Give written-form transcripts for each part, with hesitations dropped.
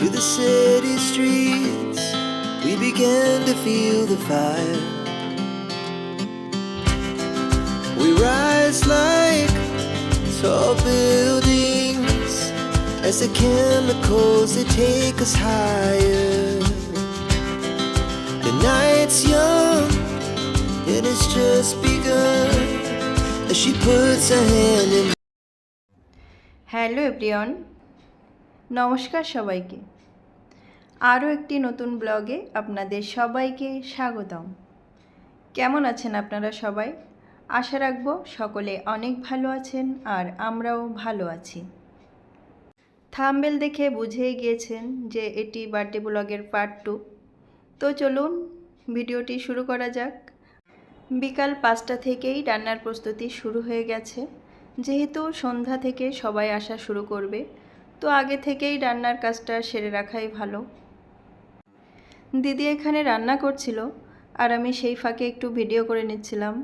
to the city streets, we began to feel the fire. We rise like tall buildings as the chemicals they take us higher. The night's young and it's just begun as she puts her hand in. Hello everyone, নমস্কার সবাইকে। আরও একটি নতুন ব্লগে আপনাদের সবাইকে স্বাগতম। কেমন আছেন আপনারা সবাই? আশা রাখব সকলে অনেক ভালো আছেন আর আমরাও ভালো আছি। থাম্বনেল দেখে বুঝেই গিয়েছেন যে এটি বার্থডে ব্লগের পার্ট 2। তো চলুন ভিডিওটি শুরু করা যাক। বিকাল 5টা থেকেই রান্নার প্রস্তুতি শুরু হয়ে গেছে। যেহেতু সন্ধ্যা থেকে সবাই আসা শুরু করবে, তো আগে থেকেই রান্নার কাজটা সেরে রাখাই ভালো। দিদি এখানে রান্না করছিল আর আমি সেই ফাঁকে একটু ভিডিও করে নিচ্ছিলাম।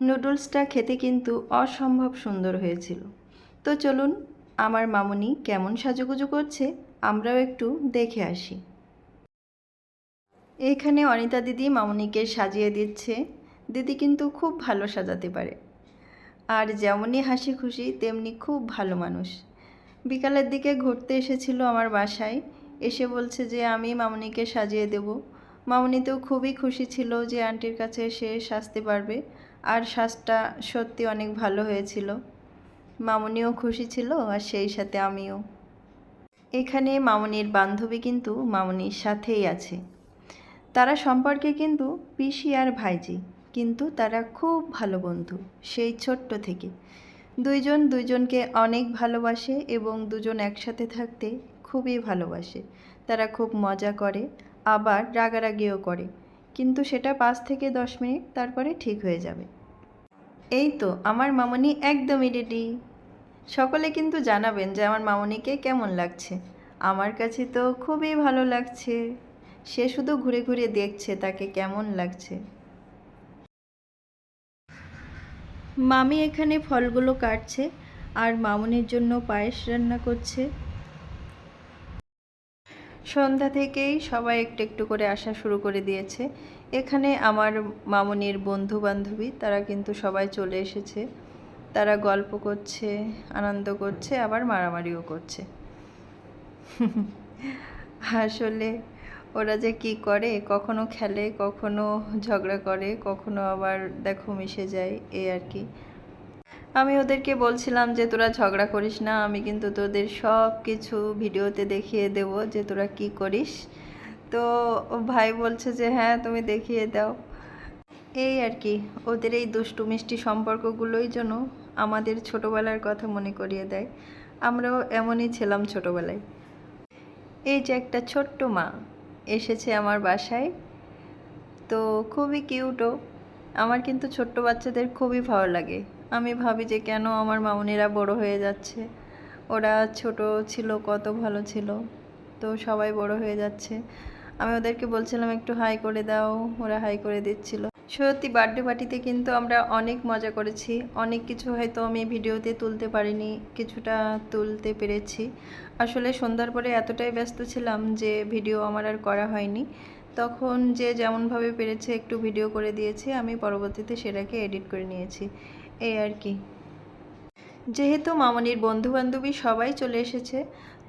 নুডলসটা খেতে কিন্তু অসম্ভব সুন্দর হয়েছিল। তো চলুন আমার মামুনি কেমন সাজুগুজু করছে আমরাও একটু দেখে আসি। এইখানে অনিতা দিদি মামুনিকে সাজিয়ে দিচ্ছে। দিদি কিন্তু খুব ভালো সাজাতে পারে, আর যেমনই হাসি খুশি তেমনি খুব ভালো মানুষ। বিকালের দিকে ঘুরতে এসেছিল আমার বাসায়, এসে বলছে যে আমি মামুনিকে সাজিয়ে দেব। মামুনি তো খুবই খুশি ছিল যে আন্টির কাছে সে সাজতে পারবে, আর সাজটা সত্যি অনেক ভালো হয়েছিল। মামুনিও খুশি ছিল আর সেই সাথে আমিও। এখানে মামুনির বান্ধবী কিন্তু মামুনির সাথেই আছে। তারা সম্পর্কে কিন্তু পিসি আর ভাইজি, কিন্তু তারা খুব ভালো বন্ধু সেই ছোট্ট থেকে। দুইজন দুইজনকে অনেক ভালোবাসে এবং দুজন একসাথে থাকতে খুবই ভালোবাসে। তারা খুব মজা করে, আবার রাগারাগিও করে, কিন্তু সেটা 5 থেকে 10 মিনিট, তারপরে ঠিক হয়ে যাবে। এই তো আমার মামুনি একদমই রেডি। সকলে কিন্তু জানাবেন যে আমার মামুনিকে কেমন লাগছে। আমার কাছে তো খুবই ভালো লাগছে। সে শুধু ঘুরে ঘুরে দেখছে তাকে কেমন লাগছে। মামি এখানে ফলগুলো কাটছে আর মামুনির জন্য পায়েস রান্না করছে। সন্ধ্যা থেকেই সবাই একটু একটু করে আসা শুরু করে দিয়েছে। এখানে আমার মামুনির বন্ধু বান্ধবী তারা কিন্তু সবাই চলে এসেছে। তারা গল্প করছে, আনন্দ করছে, আবার মারামারিও করছে। আসলে ওরা যে কি করে, কখনো খেলে, কখনো ঝগড়া করে, কখনো আবার দেখো মিশে যায়, এই আর কি। আমি ওদেরকে বলছিলাম যে তোরা ঝগড়া করিস না, আমি কিন্তু তোদের সব কিছু ভিডিওতে দেখিয়ে দেব যে তোরা কি করিস। তো ভাই বলছে যে হ্যাঁ তুমি দেখিয়ে দাও। এই আর কি, ওদের এই দুষ্টু মিষ্টি সম্পর্কগুলোই যেন আমাদের ছোটোবেলার কথা মনে করিয়ে দেয়। আমরাও এমনই ছিলাম ছোটোবেলায়। এই যে একটা ছোট্ট মা এসেছে আমার বাসায়, তো খুবই কিউটও। আমার কিন্তু ছোট্ট বাচ্চাদের খুবই ভালো লাগে। আমি ভাবি যে কেন আমার মামুনিরা বড় হয়ে যাচ্ছে, ওরা ছোট ছিল কত ভালো ছিল, তো সবাই বড় হয়ে যাচ্ছে। আমি ওদেরকে বলছিলাম একটু হাই করে দাও, ওরা হাই করে দিচ্ছিল। সত্যি বার্থডে পার্টিতে কিন্তু আমরা অনেক মজা করেছি। অনেক কিছু হয়তো আমি ভিডিওতে তুলতে পারিনি, কিছুটা তুলতে পেরেছি। আসলে সন্ধ্যার পরে এতটাই ব্যস্ত ছিলাম যে ভিডিও আমার আর করা হয়নি। তখন যে যেমনভাবে পেরেছে একটু ভিডিও করে দিয়েছি, আমি পরবর্তীতে সেটাকে এডিট করে নিয়েছি, এই আর কি। যেহেতু মামনির বন্ধুবান্ধবী সবাই চলে এসেছে,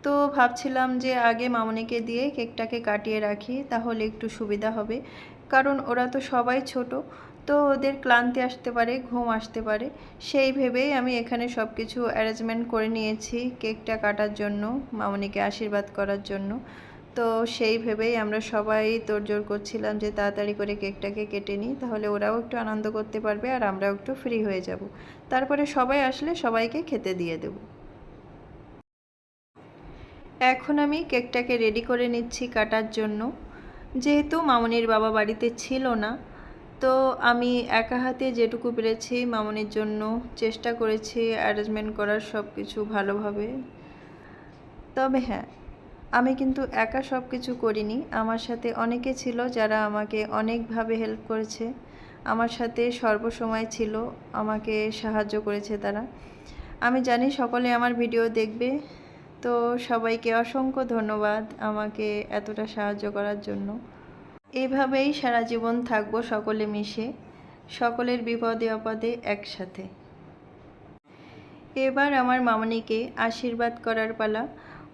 তো ভাবছিলাম যে আগে মামনিকে দিয়ে কেকটাকে কাটিয়ে রাখি, তাহলে একটু সুবিধা হবে। কারণ ওরা তো সবাই ছোট, তো ওদের ক্লান্তি আসতে পারে, ঘুম আসতে পারে। সেই ভেবেই আমি এখানে সব কিছু অ্যারেঞ্জমেন্ট করে নিয়েছি কেকটা কাটার জন্য, মামনিকে আশীর্বাদ করার জন্য। তো সেই ভেবেই আমরা সবাই তোড়জোড় করছিলাম যে তাড়াতাড়ি করে কেকটাকে কেটে নিই, তাহলে ওরাও একটু আনন্দ করতে পারবে আর আমরাও একটু ফ্রি হয়ে যাব। তারপরে সবাই আসলে সবাইকে খেতে দিয়ে দেব। এখন আমি কেকটাকে রেডি করে নিচ্ছি কাটার জন্য। যেহেতু মামনির বাবা বাড়িতে ছিল না, তো আমি একা হাতে যেটুকু পেরেছি মামনির জন্য চেষ্টা করেছি অ্যারেঞ্জমেন্ট করার সব কিছু ভালোভাবে। তবে হ্যাঁ, আমি কিন্তু একা সব কিছু করিনি, আমার সাথে অনেকে ছিল যারা আমাকে অনেকভাবে হেল্প করেছে। আমার সাথে সর্বসময় ছিল, আমাকে সাহায্য করেছে তারা। আমি জানি সকলে আমার ভিডিও দেখবে, তো সবাইকে অসংখ্য ধন্যবাদ আমাকে এতটা সাহায্য করার জন্য। এইভাবেই সারা জীবন থাকবো সকলে মিশে, সকলের বিপদে আপদে একসাথে। এবার আমার মামনিকে আশীর্বাদ করার পালা।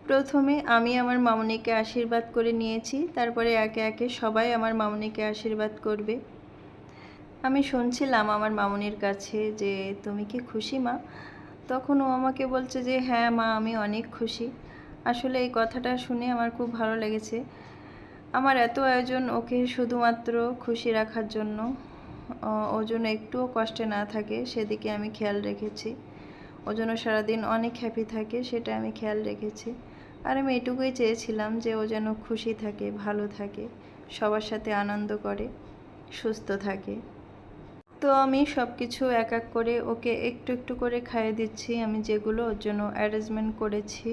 প্রথমে আমি আমার মামনিকে আশীর্বাদ করে নিয়েছি, তারপরে একে একে সবাই আমার মামনিকে আশীর্বাদ করবে। আমি শুনছিলাম আমার মামনির কাছে যে তুমি কি খুশি মা? তখন ও আমাকে বলছে যে হ্যাঁ মা, আমি অনেক খুশি। আসলে এই কথাটা শুনে আমার খুব ভালো লেগেছে। আমার এত আয়োজন ওকে শুধুমাত্র খুশি রাখার জন্য, ও যেন একটুও কষ্টে না থাকে সেদিকে আমি খেয়াল রেখেছি। ও যেন সারাদিন অনেক হ্যাপি থাকে সেটা আমি খেয়াল রেখেছি। আর আমি এটুকুই চেয়েছিলাম যে ও যেন খুশি থাকে, ভালো থাকে, সবার সাথে আনন্দ করে, সুস্থ থাকে। তো আমি সব কিছু এক এক করে ওকে একটু একটু করে খাইয়ে দিচ্ছি, আমি যেগুলো ওর জন্য অ্যারেঞ্জমেন্ট করেছি।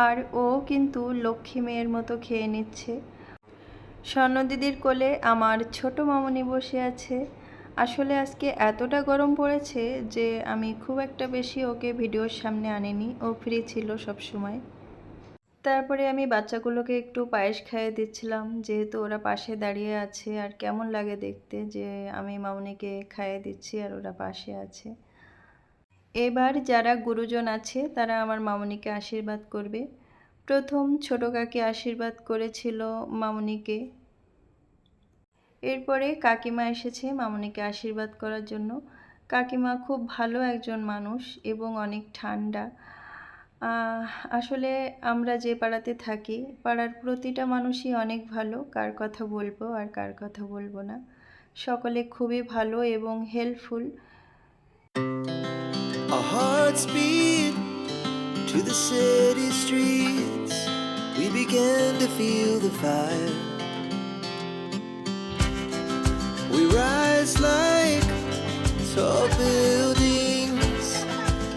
আর ও কিন্তু লক্ষ্মী মেয়ের মতো খেয়ে নিচ্ছে। স্বর্ণদিদির কোলে আমার ছোট মামনি বসে আছে। আসলে আজকে এতটা গরম পড়েছে যে আমি খুব একটা বেশি ওকে ভিডিওর সামনে আনিনি, ও ফ্রি ছিল সব সময়। তারপরে আমি বাচ্চাগুলোকে একটু পায়েস খাইয়ে দিচ্ছিলাম, যেহেতু ওরা পাশে দাঁড়িয়ে আছে আর কেমন লাগে দেখতে যে আমি মামনিকে খাইয়ে দিচ্ছি আর ওরা পাশে আছে। এবার যারা গুরুজন আছে তারা আমার মামনিকে আশীর্বাদ করবে। প্রথম ছোট কাকি আশীর্বাদ করেছিল মামনিকে, এরপরে কাকিমা এসেছে মামনিকে আশীর্বাদ করার জন্য। কাকিমা খুব ভালো একজন মানুষ এবং অনেক ঠান্ডা। আসলে আমরা যে পাড়াতে থাকি, পাড়ার প্রতিটা মানুষই অনেক ভালো, কার কথা বলবো আর কার কথা বলবো না। সকলে খুবই ভালো এবং helpful. Our hearts beat to the city streets. We began to feel the fire. We rise like tall buildings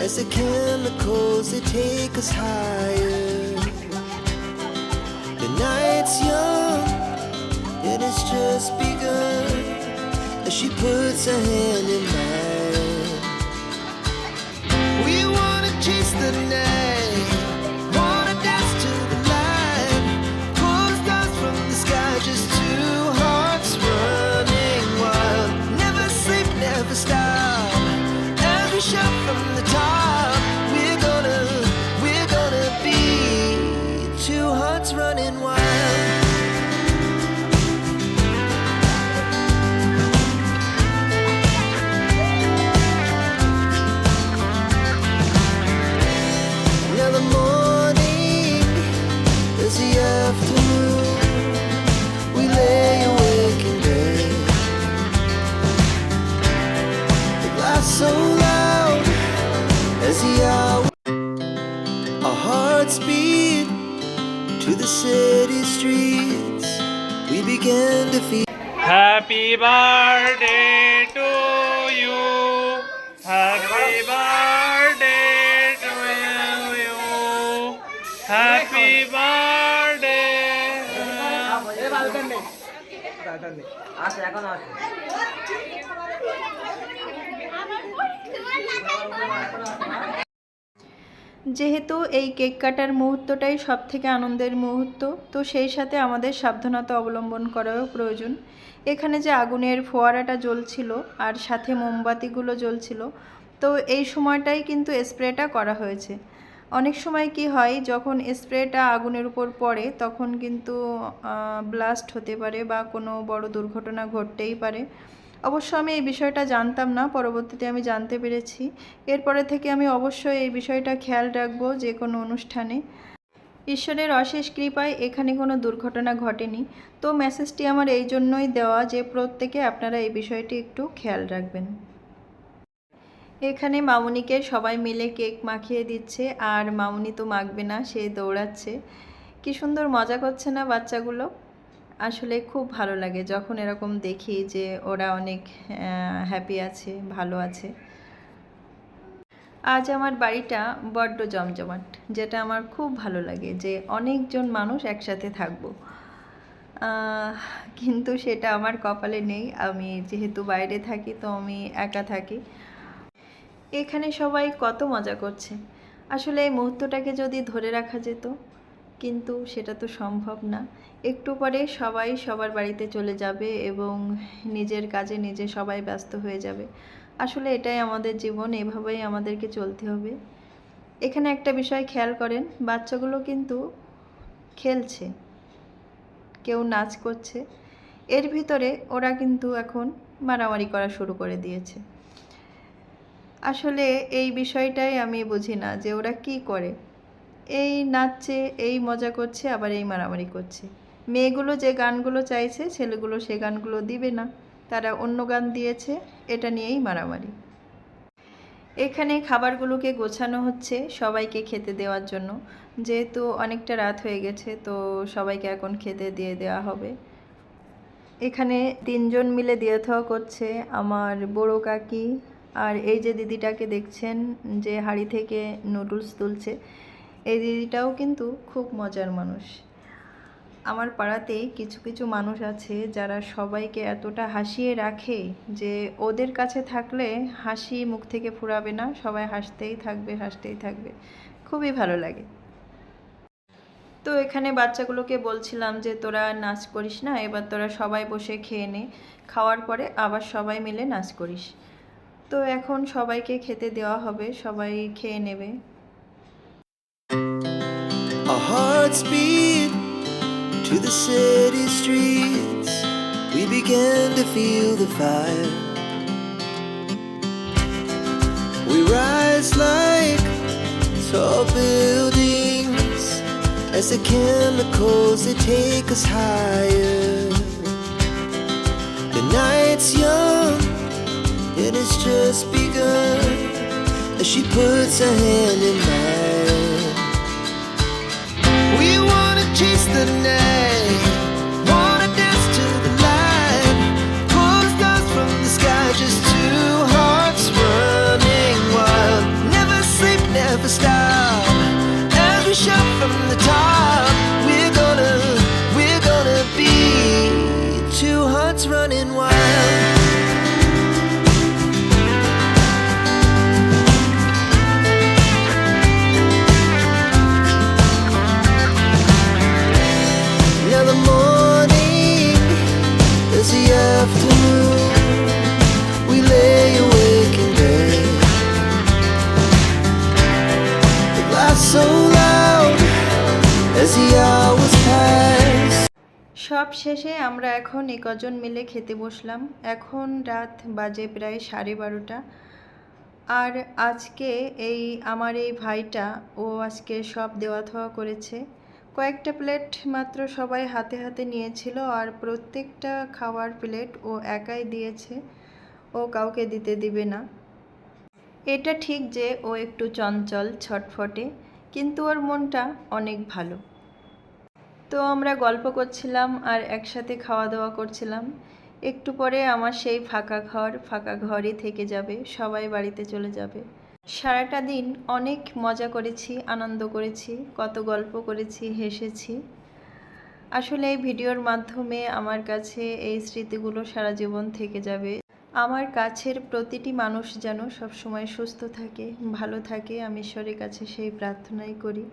as the chemicals they take us higher. The night's young and it's just begun as she puts her hand in mine. We wanna chase the night, wanna dance to the light, pull stars from the sky, just two hearts running wild. Never sleep, never stop, as we shout from the top. We're gonna be two hearts running wild. Now the morning is the afternoon. We lay awake in bed. The laughs so loud as the hour. Our hearts beat to the city streets. We began to feel. Happy birthday to you. Happy birthday to you. Happy birthday. যেহেতু এই cake কাটার মুহূর্তটাই সবথেকে আনন্দের মুহূর্ত, তো সেই সাথে আমাদের সাবধানতা অবলম্বন করাও প্রয়োজন। এখানে যে আগুনের ফোয়ারাটা জ্বলছিল আর সাথে মোমবাতিগুলো জ্বলছিল, তো এই সময়টাই কিন্তু স্প্রেটা করা হয়েছে। অনেক সময় কি হয়, যখন স্প্রেটা আগুনের উপর পড়ে তখন কিন্তু ব্লাস্ট হতে পারে বা কোনো বড় দুর্ঘটনা ঘটতেই পারে। অবশ্য আমি এই বিষয়টা জানতাম না, পরবর্তীতে আমি জানতে পেরেছি। এরপরে থেকে আমি অবশ্যই এই বিষয়টা খেয়াল রাখবো যে কোনো অনুষ্ঠানে। ঈশ্বরের অশেষ কৃপায় এখানে কোনো দুর্ঘটনা ঘটেনি। তো মেসেজটি আমার এই জন্যই দেওয়া যে প্রত্যেকে আপনারা এই বিষয়টি একটু খেয়াল রাখবেন। এখানে মামুনিকে সবাই মিলে কেক মাখিয়ে দিচ্ছে, আর মামুনি তো মাখবে না, সে দৌড়াচ্ছে। কি সুন্দর মজা করছে না বাচ্চাগুলো? আসলে খুব ভালো লাগে যখন এরকম দেখি যে ওরা অনেক হ্যাপি আছে, ভালো আছে। আজ আমার বাড়িটা বড্ড জমজমাট, যেটা আমার খুব ভালো লাগে যে অনেকজন মানুষ একসাথে থাকবো। কিন্তু সেটা আমার কপালে নেই, আমি যেহেতু বাইরে থাকি তো আমি একা থাকি। এখানে সবাই কত মজা করছে। আসলে এই মুহূর্তটাকে যদি ধরে রাখা যেত, কিন্তু সেটা তো সম্ভব না। একটু পরে সবাই সবার বাড়িতে চলে যাবে এবং নিজের কাজে নিজে সবাই ব্যস্ত হয়ে যাবে। আসলে এটাই আমাদের জীবন, এভাবেই আমাদেরকে চলতে হবে। এখানে একটা বিষয় খেয়াল করেন, বাচ্চাগুলো কিন্তু খেলছে, কেউ নাচ করছে, এর ভিতরে ওরা কিন্তু এখন মারামারি করা শুরু করে দিয়েছে। আসলে এই বিষয়টাই আমি বুঝি না যে ওরা কি করে, এই নাচছে, এই মজা করছে, আবার এই মারামারি করছে। মেয়েগুলো যে গানগুলো চাইছে ছেলেগুলো সে গানগুলো দিবে না, তারা অন্য গান দিয়েছে, এটা নিয়েই মারামারি। এখানে খাবারগুলোকে গোছানো হচ্ছে সবাইকে খেতে দেওয়ার জন্য, যেহেতু অনেকটা রাত হয়ে গেছে তো সবাইকে এখন খেতে দিয়ে দেওয়া হবে। এখানে 3 জন মিলে দিয়ে থাওয়া করছে, আমার বড় কাকি আর এই যে দিদিটাকে দেখছেন যে হাঁড়ি থেকে নুডলস তুলছে, এই দিদিটাও কিন্তু খুব মজার মানুষ। আমার পাড়াতে কিছু কিছু মানুষ আছে যারা সবাইকে এতটা হাসিয়ে রাখে যে ওদের কাছে থাকলে হাসি মুখ থেকে ফুরাবে না, সবাই হাসতেই থাকবে হাসতেই থাকবে, খুবই ভালো লাগে। তো এখানে বাচ্চাগুলোকে বলছিলাম যে তোরা নাচ করিস না, এবার তোরা সবাই বসে খেয়ে নে, খাওয়ার পরে আবার সবাই মিলে নাচ করিস। তো এখন সবাইকে খেতে দেওয়া হবে, সবাই খেয়ে নেবে। Our hearts beat to the city streets. We began to feel the fire. We rise like tall buildings as the chemicals they take us higher. The night's young and it's just begun as she puts her hand in mine. We wanna chase the night, wanna dance to the light, pull the stars from the sky, just two hearts running wild. Never sleep, never stop, as we shout from the top. We're gonna be two hearts running wild. Now the morning is the afternoon. We lay awake in bed. The laugh so loud as the hours pass. সব শেষে আমরা এখন কজন মিলে খেতে বসলাম। এখন রাত বাজে প্রায় 12:30। আর আজকে আমার এই ভাইটা ও আজকে সব দেওয়া থাওয়া করেছে। কয়েকটা প্লেট মাত্র সবাই হাতে হাতে নিয়েছিল, আর প্রত্যেকটা খাওয়ার প্লেট ও একাই দিয়েছে, ও কাউকে দিতে দিবে না। এটা ঠিক যে ও একটু চঞ্চল, ছটফটে, কিন্তু ওর মনটা অনেক ভালো। তো আমরা গল্প করছিলাম আর একসাথে খাওয়া দাওয়া করছিলাম। একটু পরে আমার সেই ফাঁকা ঘরই থেকে যাবে, সবাই বাড়িতে চলে যাবে। সারাটা দিন অনেক মজা করেছি, আনন্দ করেছি, কত গল্প করেছি, হেসেছি। আসলে এই ভিডিওর মাধ্যমে আমার কাছে এই স্মৃতিগুলো সারা জীবন থেকে যাবে। আমার কাছের প্রতিটি মানুষ যেন সবসময় সুস্থ থাকে, ভালো থাকে, আমি ঈশ্বরের কাছে সেই প্রার্থনাই করি।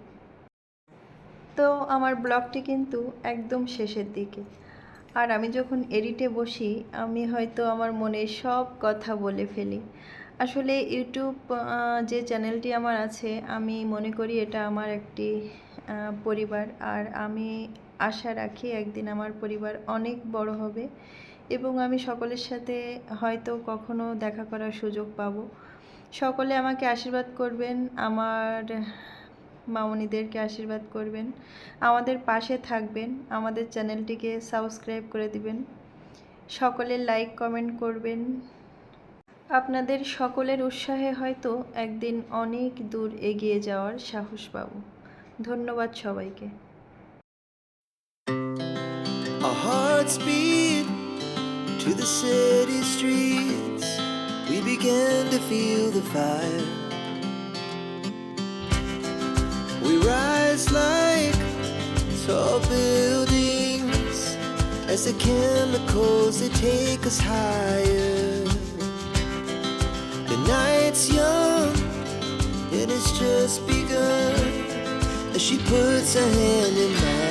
তো আমার ব্লগটি কিন্তু একদম শেষের দিকে, আর আমি যখন এডিটে বসি আমি হয়তো আমার মনে সব কথা বলে ফেলি। আসলে ইউটিউব যে চ্যানেলটি আমার আছে, আমি মনে করি এটা আমার একটি পরিবার, আর আমি আশা রাখি একদিন আমার পরিবার অনেক বড় হবে এবং আমি সকলের সাথে হয়তো কখনো দেখা করার সুযোগ পাবো। সকলে আমাকে আশীর্বাদ করবেন, আমার মামনিদেরকে আশীর্বাদ করবেন, আমাদের পাশে থাকবেন, আমাদের চ্যানেলটিকে সাবস্ক্রাইব করে দিবেন, সকলে লাইক কমেন্ট করবেন। আপনাদের সকলের উৎসাহে হয়তো একদিন অনেক দূর এগিয়ে যাওয়ার সাহস পাব। ধন্যবাদ সবাইকে। Our hearts beat to the city streets. We began to feel the fire. We rise like tall buildings as the chemicals they take us higher. The night's young it's just begun. As she puts her hand in mine.